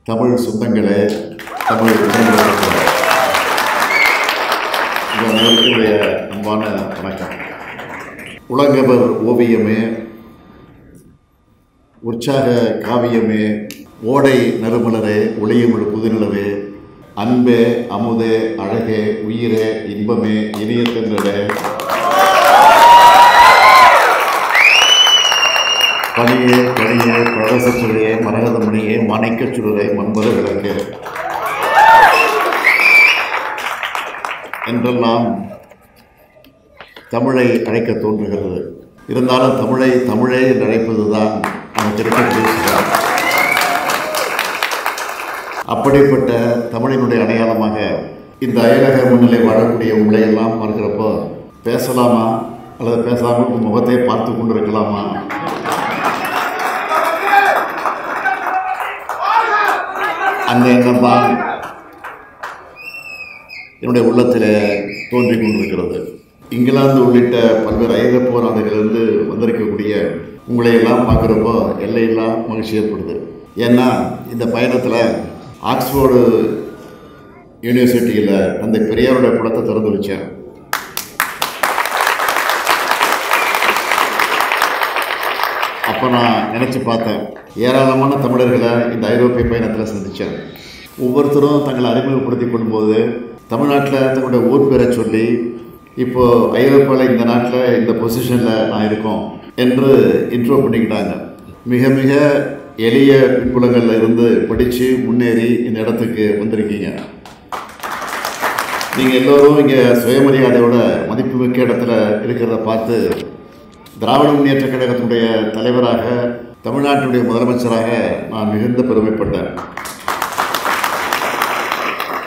தமிழ் சொந்தங்களே, தமிழ் உங்களுடைய அன்பான வணக்கம். உலகவர் ஓவியமே, உற்சாக காவியமே, ஓடை நறுமலரே, ஒளியுமிழ் புதுநிலவே, அன்பே அமுதே அழகே உயிரே இன்பமே இனிய தென்றலே, பணியே கனியே பிரதசச்சுவையே மரகதமணியே மாணிக்கச் சுடரே மண்பது விளக்கே என்றெல்லாம் தமிழை அழைக்க தோன்றுகிறது. இருந்தாலும் தமிழே என்று அழைப்பதுதான் நமக்கு இருக்கக்கூடிய. அப்படிப்பட்ட தமிழினுடைய அடையாளமாக இந்த அயலக முன்னிலை வாழக்கூடிய உங்களை எல்லாம் பார்க்கிறப்போ பேசலாமா அல்லது பேசாமல் முகத்தை பார்த்து கொண்டிருக்கலாமா அந்த எண்ணம் தான் என்னுடைய உள்ளத்தில் தோன்றிக் கொண்டிருக்கிறது. இங்கிலாந்து உள்ளிட்ட பல்வேறு ஐரோப்பிய நாடுகளிலிருந்து வந்திருக்கக்கூடிய உங்களை எல்லாம் பார்க்குறப்போ எல்லையெல்லாம் மகிழ்ச்சி ஏற்படுது. ஏன்னா இந்த பயணத்தில் ஆக்ஸ்போர்டு யூனிவர்சிட்டியில் அந்த பெரியாருடைய படத்தை திறந்து வச்சேன். அப்போ நான் நினச்சி பார்த்தேன், ஏராளமான தமிழர்களை இந்த ஐரோப்பிய பயணத்தில் சந்தித்தேன். ஒவ்வொருத்தரும் தங்களை அறிமுகப்படுத்தி கொள்ளும்போது தமிழ்நாட்டில் தங்களுடைய ஊர் பேரை சொல்லி இப்போது ஐரோப்பாவில் இந்த நாட்டில் இந்த பொசிஷனில் நான் இருக்கோம் என்று இன்ட்ரோ பண்ணிக்கிட்டாங்க. மிக மிக எளிய பின்புலங்களில் இருந்து படித்து முன்னேறி இந்த இடத்துக்கு வந்திருக்கீங்க. நீங்கள் எல்லோரும் இங்கே சுயமரியாதையோட மதிப்புமிக்க இடத்துல இருக்கிறத பார்த்து திராவிட முன்னேற்ற கழகத்தினுடைய தலைவராக, தமிழ்நாட்டினுடைய முதலமைச்சராக நான் மிகுந்த பெருமைப்பட்டேன்.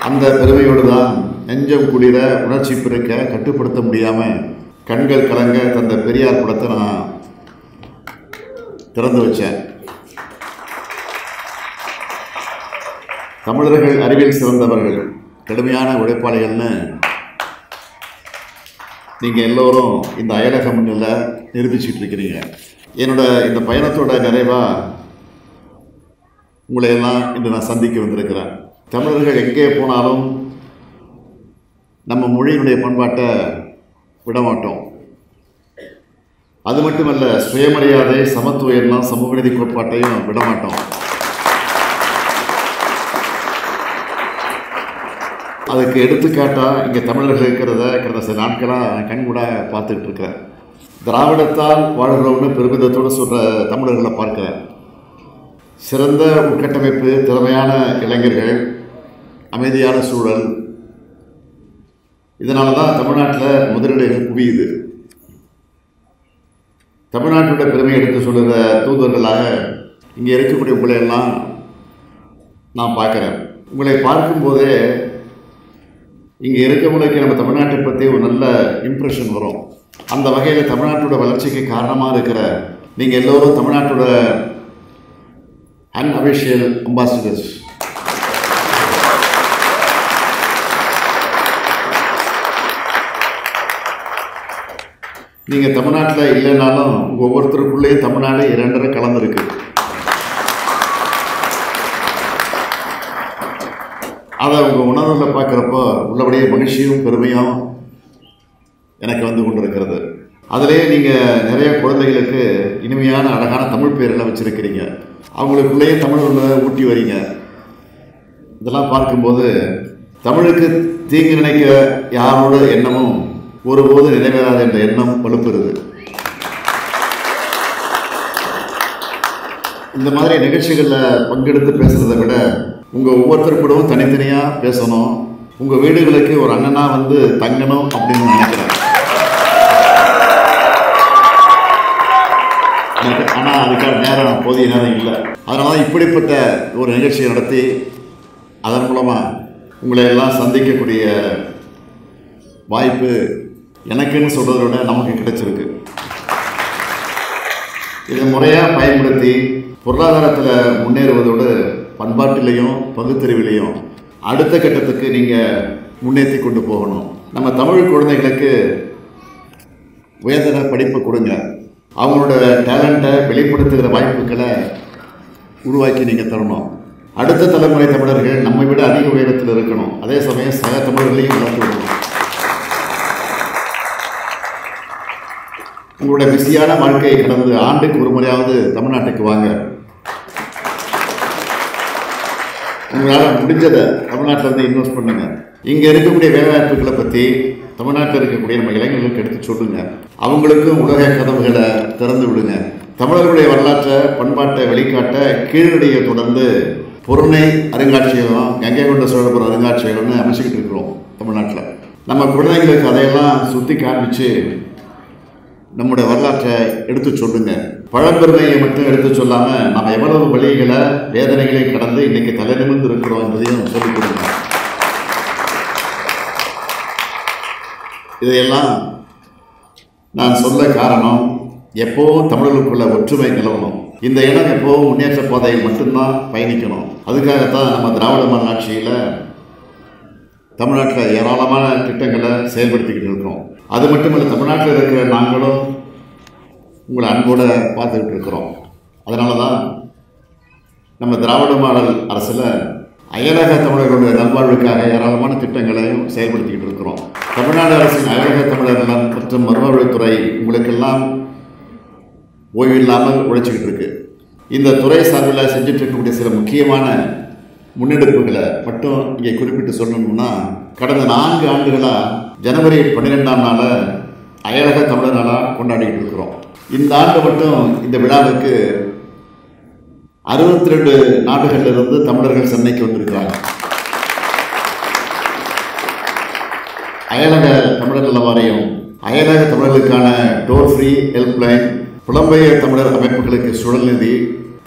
அந்த பெருமையோடு தான் நெஞ்சம் குளிர, உணர்ச்சி பிறக்க, கட்டுப்படுத்த முடியாமல் கண்கள் கலங்க தந்த பெரியார் படத்தை நான் திறந்து வச்சேன். தமிழர்கள் அறிவியல் சிறந்தவர்கள், கடுமையான உழைப்பாளிகள்னு நீங்கள் எல்லோரும் இந்த அயலக முன்னில் நிரூபிச்சுட்டு இருக்கிறீங்க. என்னோட இந்த பயணத்தோட நிறைவாக உங்களை எல்லாம் இன்று நான் சந்திக்க வந்திருக்கிறேன். தமிழர்கள் எங்கே போனாலும் நம்ம மொழியினுடைய பண்பாட்டை விட மாட்டோம். அது மட்டுமல்ல, சுயமரியாதை, சமத்துவ எண்ணம், சமூக நீதி கோட்பாட்டையும் விட மாட்டோம். அதுக்கு எடுத்துக்காட்டாக இங்கே தமிழர்கள் இருக்கிறத கடந்த சில நாட்களாக கண்கூட பார்த்துக்கிட்டு இருக்கிறேன். திராவிடத்தால் வாழ்கிறவங்க பெருமிதத்தோடு சொல்கிற தமிழர்களை பார்க்கிறேன். சிறந்த உட்கட்டமைப்பு, திறமையான இளைஞர்கள், அமைதியான சூழல், இதனால தான் தமிழ்நாட்டில் முதலீடுகள் குவியுது. தமிழ்நாட்டோட பெருமையை எடுத்து சொல்கிற தூதர்களாக இங்கே இருக்கக்கூடிய உங்களையெல்லாம் நான் பார்க்குறேன். உங்களை பார்க்கும்போதே இங்கே இருக்கவங்களுக்கு நம்ம தமிழ்நாட்டை பற்றி ஒரு நல்ல இம்ப்ரெஷன் வரும். அந்த வகையில் தமிழ்நாட்டோட வளர்ச்சிக்கு காரணமாக இருக்கிற நீங்கள் எல்லோரும் தமிழ்நாட்டோட அன்அஃபிஷியல் அம்பாசிடர்ஸ். நீங்கள் தமிழ்நாட்டில் இல்லைனாலும் உங்கள் ஒவ்வொருத்தருக்குள்ளேயும் தமிழ்நாடு இரண்டரை கலந்துருக்கு. அதை உங்கள் உணர்வில் பார்க்குறப்போ உள்ளபடியே மகிழ்ச்சியும் பெருமையும் எனக்கு வந்து கொண்டு இருக்கிறது. அதிலே நீங்கள் நிறைய குழந்தைகளுக்கு இனிமையான அழகான தமிழ் பேரெல்லாம் வச்சுருக்கிறீங்க. அவங்களுக்குள்ளேயே தமிழ் ஊட்டி வரீங்க. இதெல்லாம் பார்க்கும்போது தமிழுக்கு தீங்கு நினைக்க யாரோட எண்ணமும் ஒருபோது நிறைவேறாத என்ற எண்ணம் வலுப்பெறுது. இந்த மாதிரி நிகழ்ச்சிகளில் பங்கெடுத்து பேசுகிறத விட உங்கள் ஒவ்வொருத்தர் கூடவும் தனித்தனியாக பேசணும். உங்கள் வீடுகளுக்கு ஒரு அண்ணனாக வந்து தங்கணும் அப்படின்னு நினைக்கிறேன். ஆனால் அதுக்கான நேரம் போதிய நேரம் இல்லை. அதனால தான் இப்படிப்பட்ட ஒரு நிகழ்ச்சியை நடத்தி அதன் மூலமாக உங்களை எல்லாம் சந்திக்கக்கூடிய வாய்ப்பு எனக்குன்னு சொல்கிறத விட நமக்கு கிடைச்சிருக்கு. இதை முறையாக பயன்படுத்தி பொருளாதாரத்தில் முன்னேறுவதோடு பண்பாட்டிலையும் பகுத்தறிவிலையும் அடுத்த கட்டத்துக்கு நீங்கள் முன்னேற்றி கொண்டு போகணும். நம்ம தமிழ் குழந்தைகளுக்கு உயர்தர படிப்பு கொடுங்க. அவங்களோட டேலண்ட்டை வெளிப்படுத்துகிற வாய்ப்புகளை உருவாக்கி நீங்கள் தரணும். அடுத்த தலைமுறை தமிழர்கள் நம்மை விட அதிக உயரத்தில் இருக்கணும். அதே சமயம் சக தமிழர்களையும் வளர்த்து விடணும். உங்களுடைய பிஸியான வாழ்க்கையை கடந்து ஆண்டுக்கு ஒரு முறையாவது தமிழ்நாட்டுக்கு வாங்க. உங்களால் முடிஞ்சதை தமிழ்நாட்டில் வந்து இன்வெஸ்ட் பண்ணுங்க. இங்கே இருக்கக்கூடிய வேலைவாய்ப்புகளை பற்றி தமிழ்நாட்டில் இருக்கக்கூடிய நம்ம இளைஞர்களுக்கு எடுத்து சொல்லுங்க. அவங்களுக்கும் உலக கதவுகளை திறந்து விடுங்க. தமிழர்களுடைய வரலாற்றை பண்பாட்டை வெளிக்காட்ட கீழடியை தொடர்ந்து பொருணை அருங்காட்சியகம், கங்கை கொண்ட சோழபுரம் அருங்காட்சியகம்னு அமைச்சிக்கிட்டு இருக்கிறோம் தமிழ்நாட்டில். நம்ம குழந்தைங்களுக்கு அதையெல்லாம் சுற்றி காமிச்சு நம்முடைய வரலாற்றை எடுத்து சொல்லுங்க. பழம்பெருமையை மட்டும் எடுத்து சொல்லாமல் நம்ம எவ்வளவு வழிகளை வேதனைகளை கடந்து இன்னைக்கு தலை நிமிர்ந்து இருக்கிறோம் என்பதையும் சொல்லிக் கொடுங்க. இதையெல்லாம் நான் சொல்ல காரணம், எப்போவும் தமிழர்களுக்குள்ள ஒற்றுமை நிலவணும். இந்த இனம் எப்போவும் முன்னேற்ற பாதையில் மட்டும்தான் பயணிக்கணும். அதுக்காகத்தான் நம்ம திராவிட மாடல் ஆட்சியில் தமிழ்நாட்டில் ஏராளமான திட்டங்களை செயல்படுத்திக்கிட்டு இருக்கிறோம். அது மட்டுமல்ல, தமிழ்நாட்டில் இருக்கிற நாங்களும் உங்களை அன்போடு பார்த்துக்கிட்டு இருக்கிறோம். அதனால தான் நம்ம திராவிட மாடல் அரசில் அயலக தமிழர்களுடைய நல்வாழ்வுக்காக ஏராளமான திட்டங்களையும் செயல்படுத்திக்கிட்டு இருக்கிறோம். தமிழ்நாடு அரசின் அயலக தமிழர் நலன் மற்றும் மறுவாழ்வுத்துறை உங்களுக்கெல்லாம் ஓய்வில்லாமல் உழைச்சிக்கிட்டு இருக்கு. இந்த துறை சார்பில் செஞ்சுட்டு இருக்கக்கூடிய சில முக்கியமான முன்னெடுப்புகளை மட்டும் இங்கே குறிப்பிட்டு சொல்லணும்னா, கடந்த 4 ஆண்டுகளாக ஜனவரி 12ஆம் நாளை அயலக தமிழர் நாளாக கொண்டாடிக்கிட்டு இருக்கிறோம். இந்த ஆண்டு மட்டும் இந்த விழாவுக்கு 62 நாடுகளிலிருந்து தமிழர்கள் சென்னைக்கு வந்திருக்கிறாங்க. அயலக தமிழர் நல வாரியம், அயலக தமிழர்களுக்கான டோல் ஃப்ரீ ஹெல்ப்லைன், புலம்பெயர் தமிழர் அமைப்புகளுக்கு சுழல் நிதி,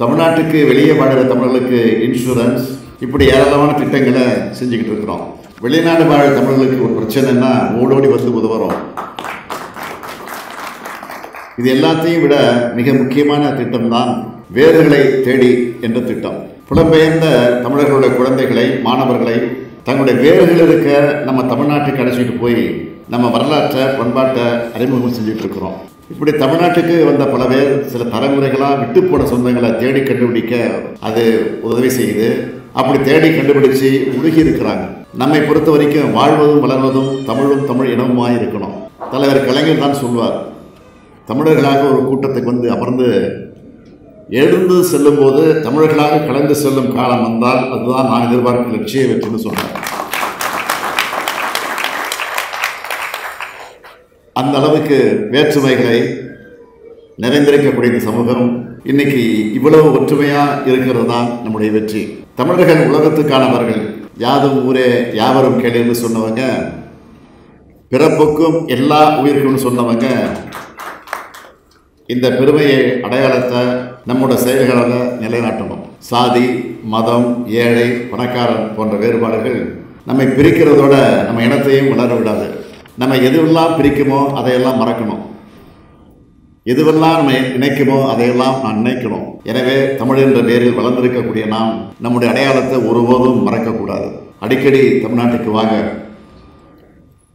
தமிழ்நாட்டுக்கு வெளியே வாழ்கிற தமிழர்களுக்கு இன்சூரன்ஸ், இப்படி ஏராளமான திட்டங்களை செஞ்சுக்கிட்டு இருக்கிறோம். வெளிநாடு வாழ தமிழர்களுக்கு ஒரு பிரச்சனைன்னா ஓடோடி வந்து உதவுறோம். இது எல்லாத்தையும் விட மிக முக்கியமான திட்டம் தான் வேர்களை தேடி என்ற திட்டம். புலம்பெயர்ந்த தமிழர்களுடைய குழந்தைகளை, மாணவர்களை தங்களுடைய வேர்கள் இருக்க நம்ம தமிழ்நாட்டுக்கு அழைச்சிட்டு போய் நம்ம வரலாற்றை பண்பாட்டை அறிமுகம் செஞ்சுட்டு இருக்கிறோம். இப்படி தமிழ்நாட்டுக்கு வந்த பல பேர் சில தலைமுறைகளாக விட்டு போன சொந்தங்களை தேடி கண்டுபிடிக்க அது உதவி செய்யுது. அப்படி தேடி கண்டுபிடிச்சு உருகி இருக்கிறாங்க. நம்மை பொறுத்த வரைக்கும் வாழ்வதும் வளர்வதும் தமிழும் தமிழ் இனமுமாய் இருக்கணும். தலைவர் கலைஞர் தான் சொல்வார், தமிழர்களாக ஒரு கூட்டத்துக்கு வந்து அமர்ந்து எழுந்து செல்லும் போது தமிழர்களாக கலந்து செல்லும் காலம் வந்தால் அதுதான் நான் எதிர்பார்க்கும் லட்சிய வெற்றின்னு சொன்னார். அந்த அளவுக்கு வேற்றுமைகளை நிறைந்திருக்கக்கூடிய இந்த சமூகம் இன்னைக்கு இவ்வளவு ஒற்றுமையாக இருக்கிறது தான் நம்முடைய வெற்றி. தமிழர்கள் உலகத்துக்கானவர்கள், யாதும் ஊரே யாவரும் கேளுன்னு சொன்னவங்க, பிறப்புக்கும் எல்லா உயிருக்கும்னு சொன்னவங்க, இந்த பெருமையை அடையாளத்தை நம்மோட செயல்களை நிலைநாட்டணும். சாதி, மதம், ஏழை, பணக்காரன் போன்ற வேறுபாடுகள் நம்மை பிரிக்கிறதோட நம்ம இனத்தையும் வளர விடாது. நம்ம எதுவெல்லாம் பிரிக்குமோ அதையெல்லாம் மறக்கணும். எதுவெல்லாம் நம்ம நினைக்குமோ அதையெல்லாம் நான் நினைக்கணும். எனவே தமிழ் என்ற பேரில் வளர்ந்திருக்கக்கூடிய நாம் நம்முடைய அடையாளத்தை ஒருபோதும் மறக்கக்கூடாது. அடிக்கடி தமிழ்நாட்டுக்கு வாங்க.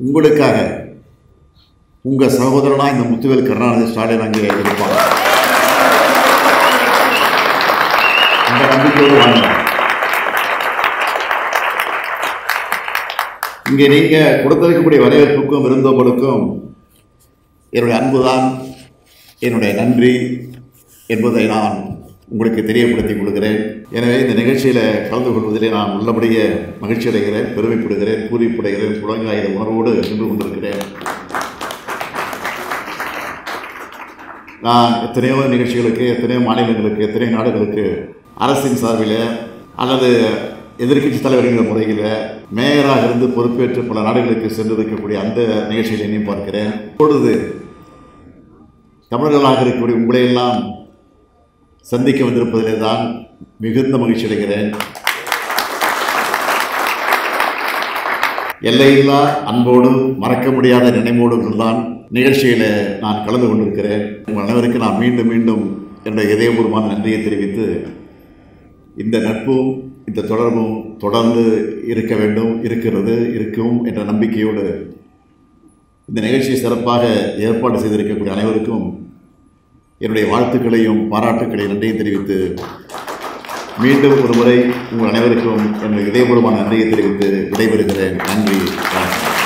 உங்களுக்காக உங்கள் சகோதரனா இந்த முத்துவேல் கருணாநிதி ஸ்டாலின் அங்கே இருப்பாங்க. அந்த நம்பிக்கையோடு வாங்க. இங்கே நீங்கள் கொடுத்திருக்கக்கூடிய வரவேற்புக்கும் விருந்தோம்பலுக்கும் என்னுடைய அன்புதான் என்னுடைய நன்றி என்பதை நான் உங்களுக்கு தெரியப்படுத்திக் கொள்கிறேன். எனவே இந்த நிகழ்ச்சியில் கலந்து கொள்வதிலே நான் உள்ளபடியே மகிழ்ச்சி அடைகிறேன், பெருமைப்படுகிறேன், பூரிப்படைகிறேன், புலங்காயுத உணர்வோடு சென்று கொண்டிருக்கிறேன். நான் எத்தனையோ நிகழ்ச்சிகளுக்கு, எத்தனையோ மாநிலங்களுக்கு, எத்தனையோ நாடுகளுக்கு அரசின் சார்பில் அல்லது எதிர்க்கட்சி தலைவர்கள் முறையில் மேயராக இருந்து பொறுப்பேற்று பல நாடுகளுக்கு சென்றிருக்கக்கூடிய அந்த நிகழ்ச்சிகளை எண்ணியும் பார்க்கிறேன். இப்பொழுது தமிழர்களாக இருக்கக்கூடிய உங்களையெல்லாம் சந்திக்க வந்திருப்பதிலே தான் மிகுந்த மகிழ்ச்சி அடைகிறேன். எல்லையில்லா அன்போடும் மறக்க முடியாத நினைவோடும் தான் நிகழ்ச்சியில் நான் கலந்து கொண்டிருக்கிறேன். உங்கள் அனைவருக்கு நான் மீண்டும் மீண்டும் என்னுடைய இதயபூர்வமான நன்றியை தெரிவித்து, இந்த நட்பும் இந்த தொடர்பும் தொடர்ந்து இருக்க வேண்டும், இருக்கிறது, இருக்கும் என்ற நம்பிக்கையோடு இந்த நிகழ்ச்சியை சிறப்பாக ஏற்பாடு செய்திருக்கக்கூடிய அனைவருக்கும் என்னுடைய வாழ்த்துக்களையும் பாராட்டுக்களையும் நன்றியை தெரிவித்து மீண்டும் ஒரு முறை உங்கள் அனைவருக்கும் எனது இதயபூர்வமான நன்றியை தெரிவித்து விடைபெறுகிறேன். நன்றி, வணக்கம்.